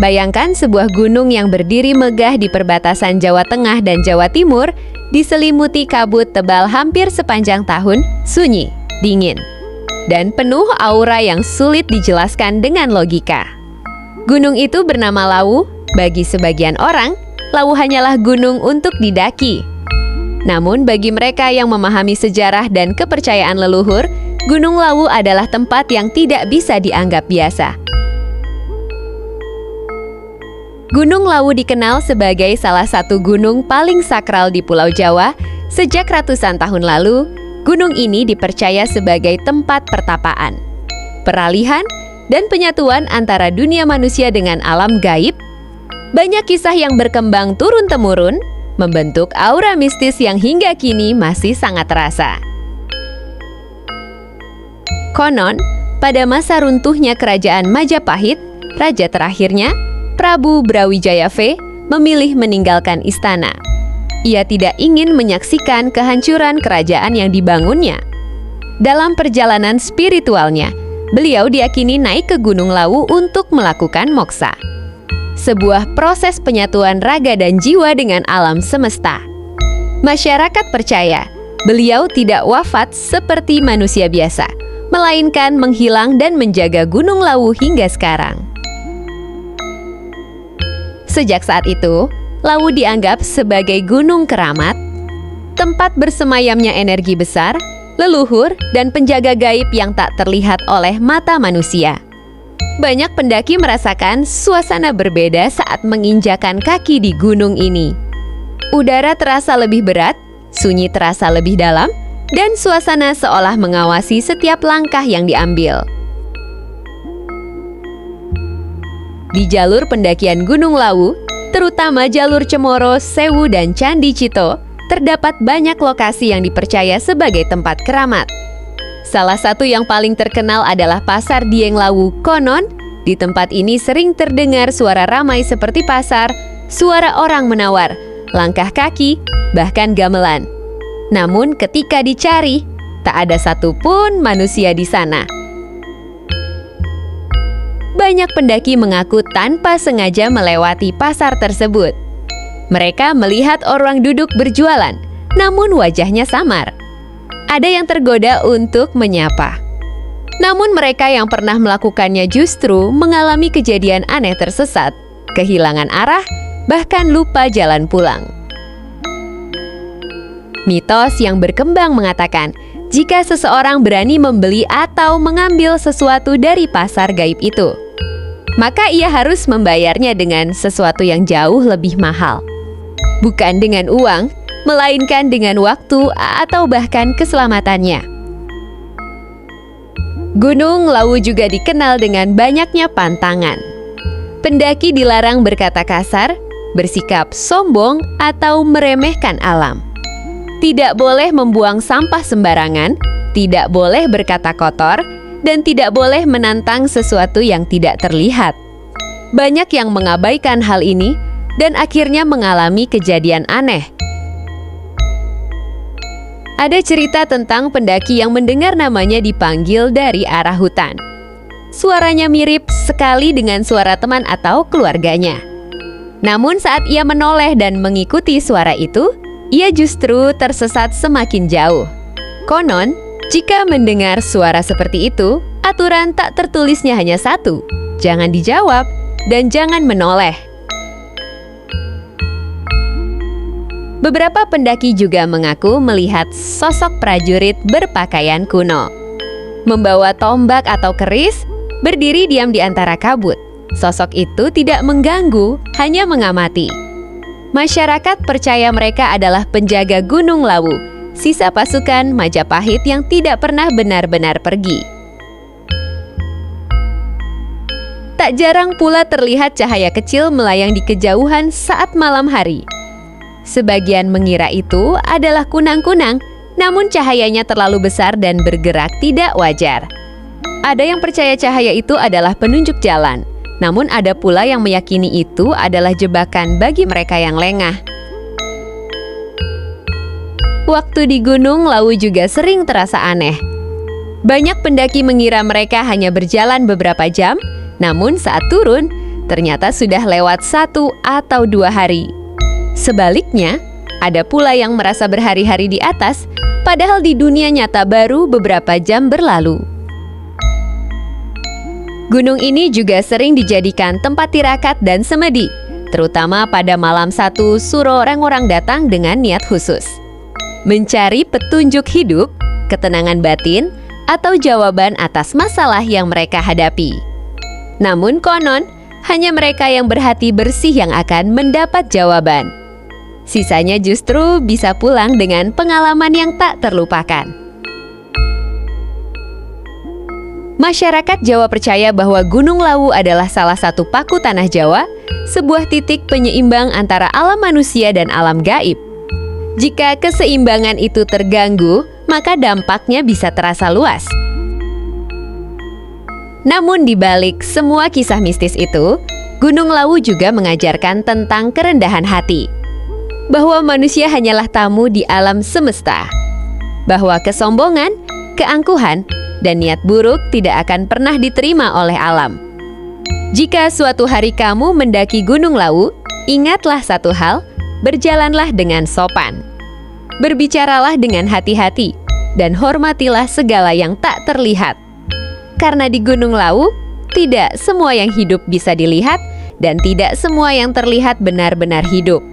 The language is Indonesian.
Bayangkan sebuah gunung yang berdiri megah di perbatasan Jawa Tengah dan Jawa Timur, diselimuti kabut tebal hampir sepanjang tahun, sunyi, dingin, dan penuh aura yang sulit dijelaskan dengan logika. Gunung itu bernama Lawu. Bagi sebagian orang, Lawu hanyalah gunung untuk didaki. Namun bagi mereka yang memahami sejarah dan kepercayaan leluhur, Gunung Lawu adalah tempat yang tidak bisa dianggap biasa. Gunung Lawu dikenal sebagai salah satu gunung paling sakral di Pulau Jawa. Sejak ratusan tahun lalu, gunung ini dipercaya sebagai tempat pertapaan, peralihan, dan penyatuan antara dunia manusia dengan alam gaib. Banyak kisah yang berkembang turun-temurun, membentuk aura mistis yang hingga kini masih sangat terasa. Konon, pada masa runtuhnya kerajaan Majapahit, raja terakhirnya, Prabu Brawijaya V, memilih meninggalkan istana. Ia tidak ingin menyaksikan kehancuran kerajaan yang dibangunnya. Dalam perjalanan spiritualnya, beliau diyakini naik ke Gunung Lawu untuk melakukan moksa, sebuah proses penyatuan raga dan jiwa dengan alam semesta. Masyarakat percaya beliau tidak wafat seperti manusia biasa, melainkan menghilang dan menjaga Gunung Lawu hingga sekarang. Sejak saat itu, Lawu dianggap sebagai gunung keramat, tempat bersemayamnya energi besar, leluhur, dan penjaga gaib yang tak terlihat oleh mata manusia. Banyak pendaki merasakan suasana berbeda saat menginjakan kaki di gunung ini. Udara terasa lebih berat, sunyi terasa lebih dalam, dan suasana seolah mengawasi setiap langkah yang diambil. Di jalur pendakian Gunung Lawu, terutama jalur Cemoro, Sewu, dan Candi Cito, terdapat banyak lokasi yang dipercaya sebagai tempat keramat. Salah satu yang paling terkenal adalah Pasar Dieng Lawu. Konon, di tempat ini sering terdengar suara ramai seperti pasar, suara orang menawar, langkah kaki, bahkan gamelan. Namun ketika dicari, tak ada satupun manusia di sana. Banyak pendaki mengaku tanpa sengaja melewati pasar tersebut. Mereka melihat orang duduk berjualan, namun wajahnya samar. Ada yang tergoda untuk menyapa. Namun mereka yang pernah melakukannya justru mengalami kejadian aneh, tersesat, kehilangan arah, bahkan lupa jalan pulang. Mitos yang berkembang mengatakan, jika seseorang berani membeli atau mengambil sesuatu dari pasar gaib itu, maka ia harus membayarnya dengan sesuatu yang jauh lebih mahal. Bukan dengan uang, melainkan dengan waktu atau bahkan keselamatannya. Gunung Lawu juga dikenal dengan banyaknya pantangan. Pendaki dilarang berkata kasar, bersikap sombong, atau meremehkan alam. Tidak boleh membuang sampah sembarangan, tidak boleh berkata kotor, dan tidak boleh menantang sesuatu yang tidak terlihat. Banyak yang mengabaikan hal ini dan akhirnya mengalami kejadian aneh. Ada cerita tentang pendaki yang mendengar namanya dipanggil dari arah hutan. Suaranya mirip sekali dengan suara teman atau keluarganya. Namun saat ia menoleh dan mengikuti suara itu, ia justru tersesat semakin jauh. Konon, jika mendengar suara seperti itu, aturan tak tertulisnya hanya satu: jangan dijawab dan jangan menoleh. Beberapa pendaki juga mengaku melihat sosok prajurit berpakaian kuno, membawa tombak atau keris, berdiri diam di antara kabut. Sosok itu tidak mengganggu, hanya mengamati. Masyarakat percaya mereka adalah penjaga Gunung Lawu, sisa pasukan Majapahit yang tidak pernah benar-benar pergi. Tak jarang pula terlihat cahaya kecil melayang di kejauhan saat malam hari. Sebagian mengira itu adalah kunang-kunang, namun cahayanya terlalu besar dan bergerak tidak wajar. Ada yang percaya cahaya itu adalah penunjuk jalan, namun ada pula yang meyakini itu adalah jebakan bagi mereka yang lengah. Waktu di Gunung Lawu juga sering terasa aneh. Banyak pendaki mengira mereka hanya berjalan beberapa jam, namun saat turun, ternyata sudah lewat 1 atau 2 hari. Sebaliknya, ada pula yang merasa berhari-hari di atas, padahal di dunia nyata baru beberapa jam berlalu. Gunung ini juga sering dijadikan tempat tirakat dan semedi, terutama pada malam 1 suro orang-orang datang dengan niat khusus. Mencari petunjuk hidup, ketenangan batin, atau jawaban atas masalah yang mereka hadapi. Namun konon, hanya mereka yang berhati bersih yang akan mendapat jawaban. Sisanya justru bisa pulang dengan pengalaman yang tak terlupakan. Masyarakat Jawa percaya bahwa Gunung Lawu adalah salah satu paku tanah Jawa, sebuah titik penyeimbang antara alam manusia dan alam gaib. Jika keseimbangan itu terganggu, maka dampaknya bisa terasa luas. Namun di balik semua kisah mistis itu, Gunung Lawu juga mengajarkan tentang kerendahan hati. Bahwa manusia hanyalah tamu di alam semesta. Bahwa kesombongan, keangkuhan, dan niat buruk tidak akan pernah diterima oleh alam. Jika suatu hari kamu mendaki Gunung Lawu, ingatlah satu hal, berjalanlah dengan sopan. Berbicaralah dengan hati-hati, dan hormatilah segala yang tak terlihat. Karena di Gunung Lawu, tidak semua yang hidup bisa dilihat, dan tidak semua yang terlihat benar-benar hidup.